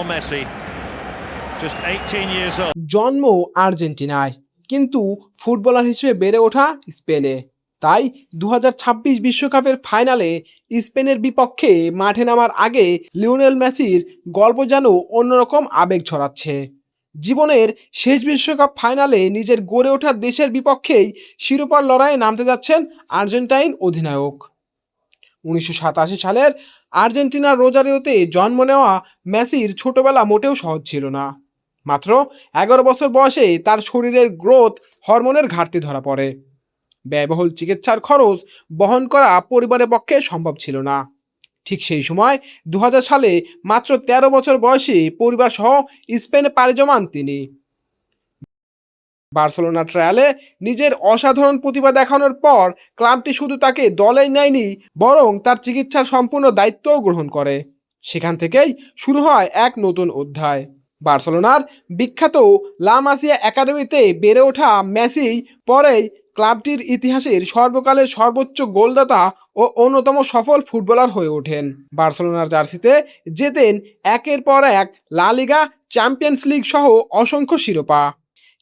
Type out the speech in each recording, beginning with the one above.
Lionel Messi, just 18 years old. জন্ম আর্জেন্টিনায়, কিন্তু footballer হিসেবে বেড়ে ওঠা স্পেনে। তাই 2026 বিশ্বকাপের ফাইনালে স্পেনের বিপক্ষে মাঠে নামার আগে লিওনেল মেসির গল্প যেন অন্যরকম আবেগ ছড়াচ্ছে। জীবনের শেষ বিশ্বকাপ ফাইনালে নিজের গড়ে ওঠা দেশের বিপক্ষেই শিরোপার লড়াইয়ে নামতে যাচ্ছেন আর্জেন্টাইন অধিনায়ক। 1987 সালের আর্জেন্টিনার রোজারিওতে জন্ম নেওয়া মেসির ছোটবেলা মোটেও সহজ ছিল না। মাত্র 11 বছর বয়সে তার শরীরের গ্রোথ হরমোনের ঘাটতি ধরা পড়ে। ব্যয়বহুল চিকিৎসার খরচ বহন করা পরিবারের পক্ষে সম্ভব ছিল না। ঠিক সেই সময় 2000 সালে মাত্র 13 বছর বয়সে পরিবার সহ স্পেনে পাড়ি জমান তিনি। বার্সেলোনা ট্রায়ালে নিজের অসাধারণ প্রতিভা দেখানোর পর ক্লাবটি শুধু তাকে দলেই নেয়নি, বরং তার চিকিৎসার সম্পূর্ণ দায়িত্বও গ্রহণ করে। সেখান থেকেই শুরু হয় এক নতুন অধ্যায়। বার্সেলোনার বিখ্যাত লা মাসিয়া একাডেমিতে বেড়ে ওঠা মেসি পরেই ক্লাবটির ইতিহাসের সর্বকালের সর্বোচ্চ গোলদাতা ও অন্যতম সফল ফুটবলার হয়ে ওঠেন। বার্সেলোনার জার্সিতে জেতেন একের পর এক লা লিগা, চ্যাম্পিয়ন্স লিগ সহ অসংখ্য শিরোপা।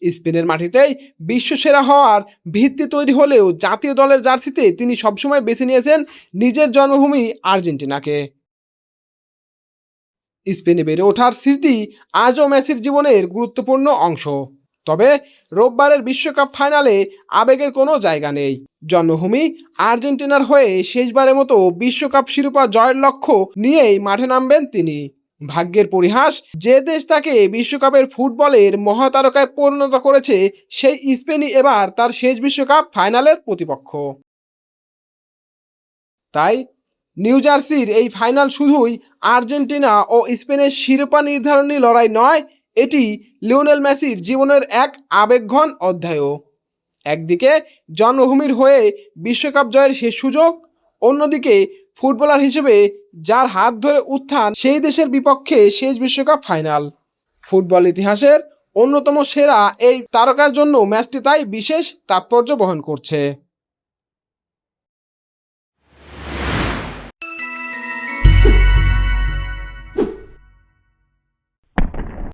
স্পেনের মাটিতেই বিশ্বসেরা হওয়ার ভিত্তি তৈরি হলেও জাতীয় দলের জার্সিতে তিনি সবসময় বেছে নিয়েছেন নিজের জন্মভূমি আর্জেন্টিনাকে। স্পেনে বেড়ে ওঠার স্মৃতি আজও মেসির জীবনের গুরুত্বপূর্ণ অংশ। তবে রোববারের বিশ্বকাপ ফাইনালে আবেগের কোনো জায়গা নেই। জন্মভূমি আর্জেন্টিনার হয়ে শেষবারের মতো বিশ্বকাপ শিরোপা জয়ের লক্ষ্য নিয়েই মাঠে নামবেন তিনি। ভাগ্যের পরিহাস, যে দেশ তাকে বিশ্বকাপের ফুটবলের মহাতারকায় পরিণত করেছে, সেই স্পেনই এবার তার শেষ বিশ্বকাপ ফাইনালের প্রতিপক্ষ। তাই নিউ জার্সির এই ফাইনাল শুধুই আর্জেন্টিনা ও স্পেনের শিরোপা নির্ধারণী লড়াই নয়, এটি লিওনেল মেসির জীবনের এক আবেগঘন অধ্যায়ও। একদিকে জন্মভূমির হয়ে বিশ্বকাপ জয়ের শেষ সুযোগ, অন্যদিকে ফুটবলার হিসেবে যার হাত ধরে উত্থান সেই দেশের বিপক্ষে শেষ বিশ্বকাপ ফাইনাল। ফুটবল ইতিহাসের অন্যতম সেরা এই তারকার জন্য ম্যাচটি তাই বিশেষ তাৎপর্য বহন করছে।